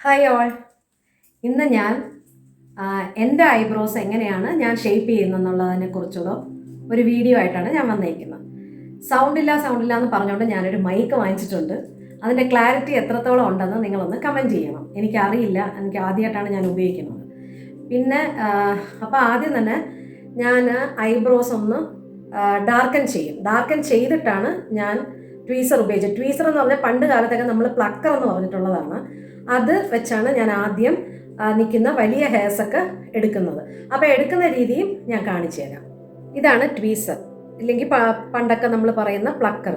Hi all. ഇന്ന് ഞാൻ എൻ്റെ ഐബ്രോസ് എങ്ങനെയാണ് ഞാൻ ഷേപ്പ് ചെയ്യുന്നതെന്നുള്ളതിനെ കുറിച്ചുള്ള ഒരു വീഡിയോ ആയിട്ടാണ് ഞാൻ വന്നിരിക്കുന്നത്. സൗണ്ടില്ല എന്ന് പറഞ്ഞുകൊണ്ട് ഞാനൊരു മൈക്ക് വാങ്ങിച്ചിട്ടുണ്ട്. അതിൻ്റെ ക്ലാരിറ്റി എത്രത്തോളം ഉണ്ടെന്ന് നിങ്ങളൊന്ന് കമൻറ്റ് ചെയ്യണം. എനിക്കറിയില്ല, എനിക്ക് ആദ്യമായിട്ടാണ് ഞാൻ ഉപയോഗിക്കുന്നത്. പിന്നെ അപ്പോൾ ആദ്യം തന്നെ ഞാൻ ഐബ്രോസ് ഒന്ന് ഡാർക്കൻ ചെയ്യും. ഡാർക്കൻ ചെയ്തിട്ടാണ് ഞാൻ ട്വീസർ ഉപയോഗിച്ചത്. ട്വീസർ എന്ന് പറഞ്ഞാൽ പണ്ട് കാലത്തൊക്കെ നമ്മൾ പ്ലക്കർ എന്ന് പറഞ്ഞിട്ടുള്ളതാണ്. അത് വെച്ചാണ് ഞാൻ ആദ്യം നിൽക്കുന്ന വലിയ ഹെയർസൊക്കെ എടുക്കുന്നത്. അപ്പോൾ എടുക്കുന്ന രീതിയും ഞാൻ കാണിച്ചു തരാം. ഇതാണ് ട്വീസർ, ഇല്ലെങ്കിൽ പണ്ടൊക്കെ നമ്മൾ പറയുന്ന പ്ലക്കർ.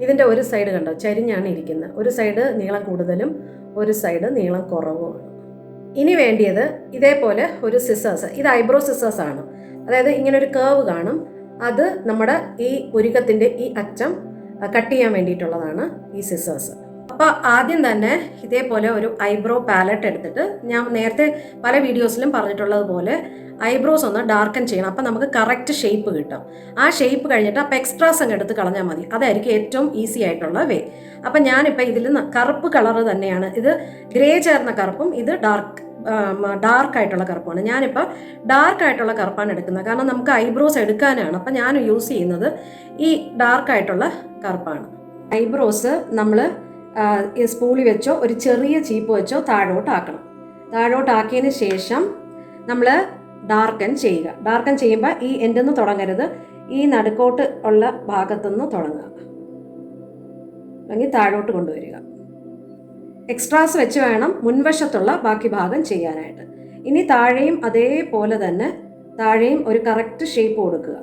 ഇതിൻ്റെ ഒരു സൈഡ് കണ്ടോ, ചരിഞ്ഞാണ് ഇരിക്കുന്നത്. ഒരു സൈഡ് നീളം കൂടുതലും ഒരു സൈഡ് നീളം കുറവുമാണ്. ഇനി വേണ്ടിയത് ഇതേപോലെ ഒരു സിസേഴ്സ്. ഇത് ഐബ്രോ സിസേഴ്സ് ആണ്. അതായത് ഇങ്ങനെ ഒരു കേർവ് കാണും. അത് നമ്മുടെ ഈ പുരുക്കത്തിൻ്റെ ഈ അറ്റം കട്ട് ചെയ്യാൻ വേണ്ടിയിട്ടുള്ളതാണ് ഈ സിസേഴ്സ്. അപ്പോൾ ആദ്യം തന്നെ ഇതേപോലെ ഒരു ഐബ്രോ പാലറ്റ് എടുത്തിട്ട്, ഞാൻ നേരത്തെ പല വീഡിയോസിലും പറഞ്ഞിട്ടുള്ളതുപോലെ ഐബ്രോസ് ഒന്ന് ഡാർക്കൻ ചെയ്യണം. അപ്പം നമുക്ക് കറക്റ്റ് ഷേപ്പ് കിട്ടും. ആ ഷേപ്പ് കഴിഞ്ഞിട്ട് അപ്പോൾ എക്സ്ട്രാസ് അങ്ങ് എടുത്ത് കളഞ്ഞാൽ മതി. അതായിരിക്കും ഏറ്റവും ഈസി ആയിട്ടുള്ള വേ. അപ്പം ഞാനിപ്പോൾ ഇതിൽ കറുപ്പ് കളറ് തന്നെയാണ്. ഇത് ഗ്രേ ചേർന്ന കറുപ്പും ഇത് ഡാർക്ക് ആയിട്ടുള്ള കറുപ്പാണ്. ഞാനിപ്പോൾ ഡാർക്ക് ആയിട്ടുള്ള കറുപ്പാണ് എടുക്കുന്നത്, കാരണം നമുക്ക് ഐബ്രോസ് എടുക്കാനാണ്. അപ്പം ഞാൻ യൂസ് ചെയ്യുന്നത് ഈ ഡാർക്ക് ആയിട്ടുള്ള കറുപ്പാണ്. ഐബ്രോസ് നമ്മൾ സ്പൂളി വെച്ചോ ഒരു ചെറിയ ചീപ്പ് വെച്ചോ താഴോട്ടാക്കണം. താഴോട്ടാക്കിയതിന് ശേഷം നമ്മൾ ഡാർക്കൻ ചെയ്യുക. ഡാർക്കൻ ചെയ്യുമ്പോൾ ഈ എൻ്റെ നിന്ന് തുടങ്ങരുത്, ഈ നടുക്കോട്ട് ഉള്ള ഭാഗത്തുനിന്ന് തുടങ്ങുക, അല്ലെങ്കിൽ താഴോട്ട് കൊണ്ടുവരിക. എക്സ്ട്രാസ് വെച്ച് വേണം മുൻവശത്തുള്ള ബാക്കി ഭാഗം ചെയ്യാനായിട്ട്. ഇനി താഴെയും അതേപോലെ തന്നെ താഴെയും ഒരു കറക്റ്റ് ഷേപ്പ് കൊടുക്കുക.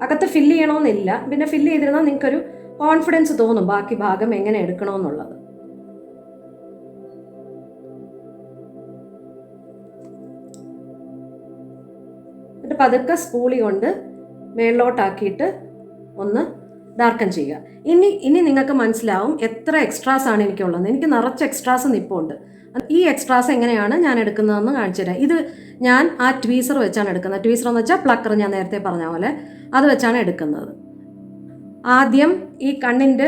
അകത്ത് ഫില്ല് ചെയ്യണമെന്നില്ല, പിന്നെ ഫില്ല് ചെയ്തിരുന്നാൽ നിങ്ങൾക്കൊരു കോൺഫിഡൻസ് തോന്നും ബാക്കി ഭാഗം എങ്ങനെ എടുക്കണമെന്നുള്ളത്. എന്നിട്ട് പതുക്കെ സ്പൂളി കൊണ്ട് മേളിലോട്ടാക്കിയിട്ട് ഒന്ന് ഡാർക്കൻ ചെയ്യുക. ഇനി നിങ്ങൾക്ക് മനസ്സിലാവും എത്ര എക്സ്ട്രാസ് ആണ് എനിക്കുള്ളത്. എനിക്ക് നിറച്ച് എക്സ്ട്രാസ് നിൽപ്പുണ്ട്. ഈ എക്സ്ട്രാസ് എങ്ങനെയാണ് ഞാൻ എടുക്കുന്നതെന്ന് കാണിച്ചു തരാം. ഇത് ഞാൻ ആ ട്വീസർ വെച്ചാണ് എടുക്കുന്നത്. ട്വീസർ എന്ന് വെച്ചാൽ പ്ലക്കർ, ഞാൻ നേരത്തെ പറഞ്ഞ പോലെ അത് വെച്ചാണ് എടുക്കുന്നത്. ആദ്യം ഈ കണ്ണിൻ്റെ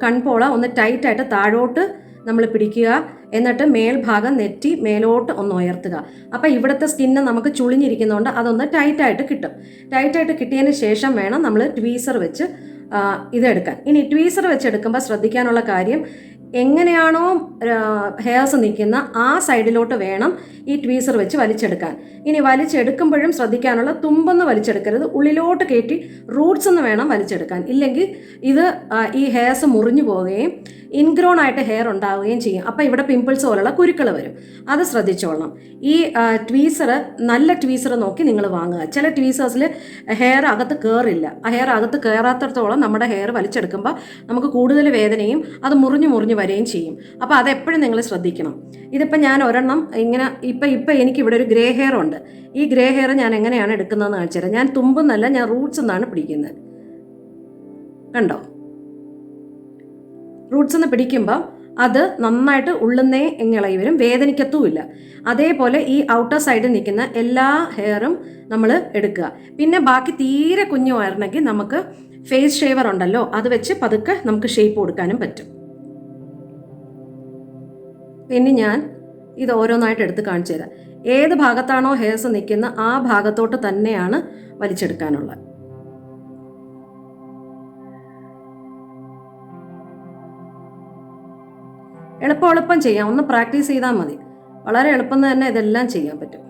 കൺപോള ഒന്ന് ടൈറ്റായിട്ട് താഴോട്ട് നമ്മൾ പിടിക്കുക. എന്നിട്ട് മേൽഭാഗം നെറ്റി മേലോട്ട് ഒന്ന് ഉയർത്തുക. അപ്പോൾ ഇവിടുത്തെ സ്കിന്ന് നമുക്ക് ചുളിഞ്ഞിരിക്കുന്നതുകൊണ്ട് അതൊന്ന് ടൈറ്റായിട്ട് കിട്ടും. ടൈറ്റായിട്ട് കിട്ടിയതിന് ശേഷം വേണം നമ്മൾ ട്വീസർ വെച്ച് ഇതെടുക്കാൻ. ഇനി ട്വീസർ വെച്ചെടുക്കുമ്പോൾ ശ്രദ്ധിക്കാനുള്ള കാര്യം, എങ്ങനെയാണോ ഹെയർസ് നിൽക്കുന്ന ആ സൈഡിലോട്ട് വേണം ഈ ട്വീസർ വെച്ച് വലിച്ചെടുക്കാൻ. ഇനി വലിച്ചെടുക്കുമ്പോഴും ശ്രദ്ധിക്കാനുള്ള, തുമ്പൊന്ന് വലിച്ചെടുക്കരുത്, ഉള്ളിലോട്ട് കയറ്റി റൂട്ട്സ് ഒന്ന് വേണം വലിച്ചെടുക്കാൻ. ഇല്ലെങ്കിൽ ഇത് ഈ ഹെയർസ് മുറിഞ്ഞു പോവുകയും ഇൻഗ്രോൺ ആയിട്ട് ഹെയർ ഉണ്ടാവുകയും ചെയ്യും. അപ്പോൾ ഇവിടെ പിമ്പിൾസ് പോലുള്ള കുരുക്കൾ വരും. അത് ശ്രദ്ധിച്ചോളണം. ഈ ട്വീസർ നല്ല ട്വീസർ നോക്കി നിങ്ങൾ വാങ്ങുക. ചില ട്വീസേഴ്സിൽ ഹെയർ അകത്ത് കയറില്ല. ആ ഹെയർ അകത്ത് കയറാത്തടത്തോളം നമ്മുടെ ഹെയർ വലിച്ചെടുക്കുമ്പോൾ നമുക്ക് കൂടുതൽ വേദനയും അത് മുറിഞ്ഞു വരികയും ചെയ്യും. അപ്പോൾ അതെപ്പോഴും നിങ്ങൾ ശ്രദ്ധിക്കണം. ഇതിപ്പോൾ ഞാൻ ഒരെണ്ണം ഇങ്ങനെ ഇപ്പം എനിക്കിവിടെ ഒരു ഗ്രേ ഹെയർ ഉണ്ട്. ഈ ഗ്രേ ഹെയർ ഞാൻ എങ്ങനെയാണ് എടുക്കുന്നതെന്ന് കാണിച്ചു തരാം. ഞാൻ തുമ്പെന്നല്ല, ഞാൻ റൂട്ട്സ് എന്നാണ് പിടിക്കുന്നത്. കണ്ടോ, റൂട്ട്സ് എന്ന് പിടിക്കുമ്പോൾ അത് നന്നായിട്ട് ഉള്ളുന്നേ ഇളകി വരും, വേദനിക്കത്തുമില്ല. അതേപോലെ ഈ ഔട്ടർ സൈഡിൽ നിൽക്കുന്ന എല്ലാ ഹെയറും നമ്മൾ എടുക്കുക. പിന്നെ ബാക്കി തീരെ കുഞ്ഞു വരണമെങ്കിൽ നമുക്ക് ഫേസ് ഷേവർ ഉണ്ടല്ലോ, അത് വെച്ച് പതുക്കെ നമുക്ക് ഷേപ്പ് കൊടുക്കാനും പറ്റും. പിന്നെ ഞാൻ ഇത് ഓരോന്നായിട്ട് എടുത്ത് കാണിച്ചു തരാം. ഏത് ഭാഗത്താണോ ഹെയർസ് നിൽക്കുന്ന ആ ഭാഗത്തോട്ട് തന്നെയാണ് വലിച്ചെടുക്കാനുള്ളത്. എളുപ്പം ചെയ്യാം, ഒന്ന് പ്രാക്ടീസ് ചെയ്താൽ മതി. വളരെ എളുപ്പം തന്നെ ഇതെല്ലാം ചെയ്യാൻ പറ്റും.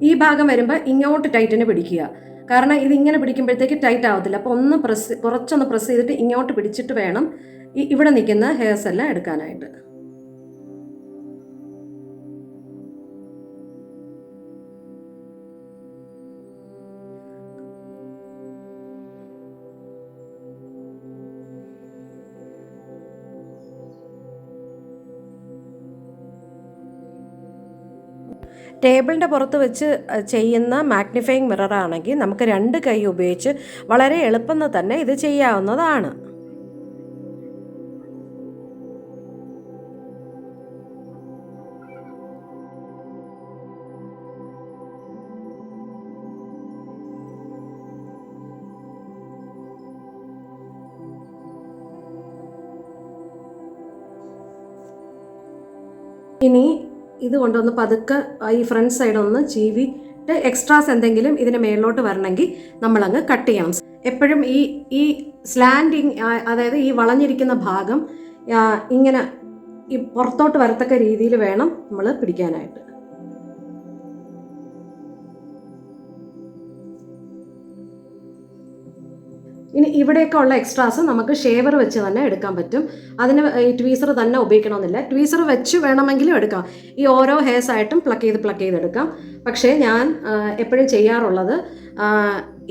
ഈ ഭാഗം വരുമ്പോൾ ഇങ്ങോട്ട് ടൈറ്റിന് പിടിക്കുക, കാരണം ഇതിങ്ങനെ പിടിക്കുമ്പോഴത്തേക്ക് ടൈറ്റ് ആവത്തില്ല. അപ്പോൾ കുറച്ചൊന്ന് പ്രസ് ചെയ്തിട്ട് ഇങ്ങോട്ട് പിടിച്ചിട്ട് വേണം ഇവിടെ നിൽക്കുന്ന ഹെയർസ് എല്ലാം എടുക്കാനായിട്ട്. ടേബിളിൻ്റെ പുറത്ത് വെച്ച് ചെയ്യുന്ന മാഗ്നിഫൈങ് മിററാണെങ്കിൽ നമുക്ക് 2 കൈ ഉപയോഗിച്ച് വളരെ എളുപ്പം തന്നെ ഇത് ചെയ്യാവുന്നതാണ്. ഇനി ഇത് കൊണ്ടൊന്ന് പതുക്കെ ഈ ഫ്രണ്ട് സൈഡ് ഒന്ന് ചീവിട്ട് എക്സ്ട്രാസ് എന്തെങ്കിലും ഇതിന് മേളിലോട്ട് വരണമെങ്കിൽ നമ്മളങ്ങ് കട്ട് ചെയ്യണം. എപ്പോഴും ഈ സ്ലാൻഡിങ്, അതായത് ഈ വളഞ്ഞിരിക്കുന്ന ഭാഗം ഇങ്ങനെ ഈ പുറത്തോട്ട് വരത്തക്ക രീതിയിൽ വേണം നമ്മൾ പിടിക്കാനായിട്ട്. ഇനി ഇവിടെയൊക്കെ ഉള്ള എക്സ്ട്രാസ് നമുക്ക് ഷേവർ വെച്ച് തന്നെ എടുക്കാൻ പറ്റും. അതിന് ഈ ട്വീസർ തന്നെ ഉപയോഗിക്കണമെന്നില്ല. ട്വീസർ വെച്ച് വേണമെങ്കിലും എടുക്കാം. ഈ ഓരോ ഹെയർസ് ആയിട്ടും പ്ലക്ക് ചെയ്ത് എടുക്കാം. പക്ഷേ ഞാൻ എപ്പോഴും ചെയ്യാറുള്ളത്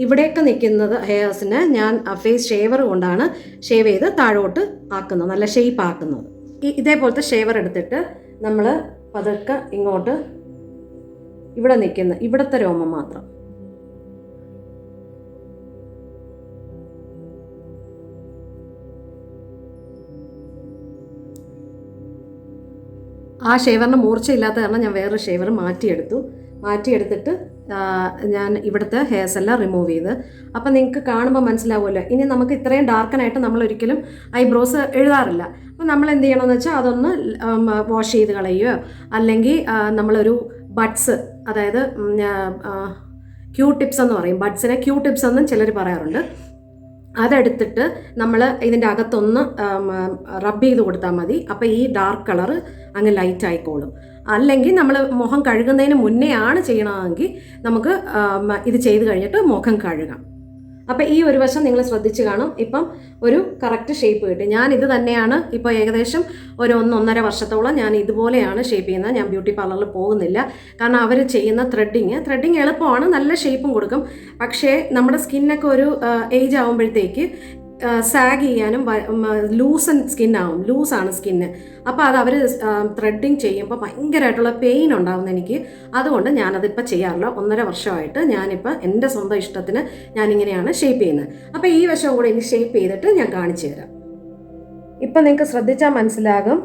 ഇവിടെയൊക്കെ നിൽക്കുന്നത് ഹെയർസിന് ഞാൻ ഫേസ് ഷേവർ കൊണ്ടാണ് ഷേവ് ചെയ്ത് താഴോട്ട് ആക്കുന്നത്, നല്ല ഷേപ്പ് ആക്കുന്നത്. ഇതേപോലത്തെ ഷേവർ എടുത്തിട്ട് നമ്മൾ പതുക്കെ ഇങ്ങോട്ട് ഇവിടെ നിൽക്കുന്ന ഇവിടുത്തെ രോമം മാത്രം ആ ഷേവറിന് മൂർച്ചയില്ലാത്ത കാരണം ഞാൻ വേറൊരു ഷേവർ മാറ്റിയെടുത്തിട്ട് ഞാൻ ഇവിടുത്തെ ഹെയർസ് എല്ലാം റിമൂവ് ചെയ്ത്. അപ്പം നിങ്ങൾക്ക് കാണുമ്പോൾ മനസ്സിലാവുമല്ലോ. ഇനി നമുക്ക് ഇത്രയും ഡാർക്കനായിട്ട് നമ്മൾ ഒരിക്കലും ഐബ്രോസ് എഴുതാറില്ല. അപ്പം നമ്മൾ എന്ത് ചെയ്യണമെന്ന് വെച്ചാൽ അതൊന്ന് വാഷ് ചെയ്ത് കളയുകയോ അല്ലെങ്കിൽ നമ്മളൊരു ബഡ്സ്, അതായത് ക്യൂ ടിപ്സ് എന്ന് പറയും, ബഡ്സിനെ ക്യൂ ടിപ്സ് എന്നും ചിലർ പറയാറുണ്ട്. അതെടുത്തിട്ട് നമ്മൾ ഇതിൻ്റെ അകത്തൊന്ന് റബ്ബ് ചെയ്ത് കൊടുത്താൽ മതി. അപ്പോൾ ഈ ഡാർക്ക് കളർ അങ്ങ് ലൈറ്റ് ആയിക്കോളും. അല്ലെങ്കിൽ നമ്മൾ മുഖം കഴുകുന്നതിന് മുന്നേ ആണ് ചെയ്യണമെങ്കിൽ നമുക്ക് ഇത് ചെയ്ത് കഴിഞ്ഞിട്ട് മുഖം കഴുകാം. അപ്പോൾ ഈ ഒരു വശം നിങ്ങൾ ശ്രദ്ധിച്ച് കാണും. ഇപ്പം ഒരു കറക്റ്റ് ഷേപ്പ് കിട്ടി. ഞാൻ ഇത് തന്നെയാണ് ഇപ്പോൾ ഏകദേശം ഒരു 1-1.5 വർഷത്തോളം ഞാൻ ഇതുപോലെയാണ് ഷേപ്പ് ചെയ്യുന്നത്. ഞാൻ ബ്യൂട്ടി പാർലറിൽ പോകുന്നില്ല. കാരണം അവർ ചെയ്യുന്ന ത്രെഡിങ് എളുപ്പമാണ്, നല്ല ഷേപ്പും കൊടുക്കും. പക്ഷേ നമ്മുടെ സ്കിന്നൊക്കെ ഒരു ഏജ് ആകുമ്പോഴത്തേക്ക് സാഗ് ചെയ്യാനും ലൂസാണ് സ്കിന്ന്. അപ്പോൾ അത് അവർ ത്രെഡിങ് ചെയ്യുമ്പോൾ ഭയങ്കരമായിട്ടുള്ള പെയിൻ ഉണ്ടാകുന്നു എനിക്ക്. അതുകൊണ്ട് ഞാനതിപ്പോൾ ചെയ്യാറില്ല. 1.5 വർഷമായിട്ട് ഞാനിപ്പോൾ എൻ്റെ സ്വന്തം ഇഷ്ടത്തിന് ഞാനിങ്ങനെയാണ് ഷേപ്പ് ചെയ്യുന്നത്. അപ്പോൾ ഈ വശവും കൂടെ ഇനി ഷേപ്പ് ചെയ്തിട്ട് ഞാൻ കാണിച്ചു തരാം. ഇപ്പം നിങ്ങൾക്ക് ശ്രദ്ധിച്ചാൽ മനസ്സിലാകും,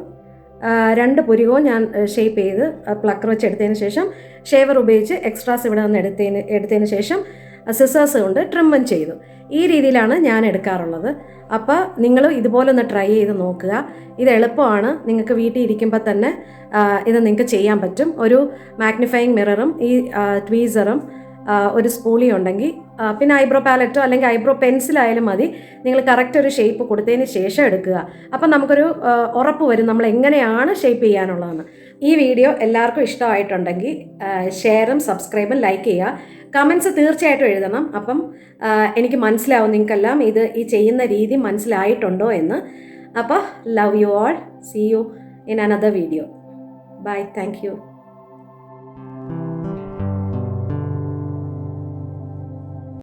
2 പുരികവും ഞാൻ ഷേപ്പ് ചെയ്ത് പ്ലക്കർ വെച്ച് എടുത്തതിന് ശേഷം ഷേവർ ഉപയോഗിച്ച് എക്സ്ട്രാസ് ഇവിടെ നിന്ന് എടുത്തതിന് ശേഷം സിസേഴ്സ് കൊണ്ട് ട്രിമ്മും ചെയ്തു. ഈ രീതിയിലാണ് ഞാൻ എടുക്കാറുള്ളത്. അപ്പോൾ നിങ്ങൾ ഇതുപോലെ ഒന്ന് ട്രൈ ചെയ്ത് നോക്കുക. ഇത് എളുപ്പമാണ്. നിങ്ങൾക്ക് വീട്ടിൽ ഇരിക്കുമ്പോൾ തന്നെ ഇത് നിങ്ങൾക്ക് ചെയ്യാൻ പറ്റും. ഒരു മാഗ്നിഫൈയിങ് മിററും ഈ ട്വീസറും ഒരു സ്പൂളി ഉണ്ടെങ്കിൽ പിന്നെ ഐബ്രോ പാലറ്റോ അല്ലെങ്കിൽ ഐബ്രോ പെൻസിലായാലും മതി. നിങ്ങൾ കറക്റ്റ് ഒരു ഷേപ്പ് കൊടുത്തതിന് ശേഷം എടുക്കുക. അപ്പം നമുക്കൊരു ഉറപ്പ് വരും നമ്മൾ എങ്ങനെയാണ് ഷേപ്പ് ചെയ്യാനുള്ളതെന്ന്. ഈ വീഡിയോ എല്ലാവർക്കും ഇഷ്ടമായിട്ടുണ്ടെങ്കിൽ ഷെയറും സബ്സ്ക്രൈബും ലൈക്ക് ചെയ്യുക. കമൻസ് തീർച്ചയായിട്ടും എഴുതണം. അപ്പം എനിക്ക് മനസ്സിലാവും നിങ്ങൾക്കെല്ലാം ഈ ചെയ്യുന്ന രീതി മനസ്സിലായിട്ടുണ്ടോ എന്ന്. അപ്പോൾ love you all. See you in another video. Bye. Thank U.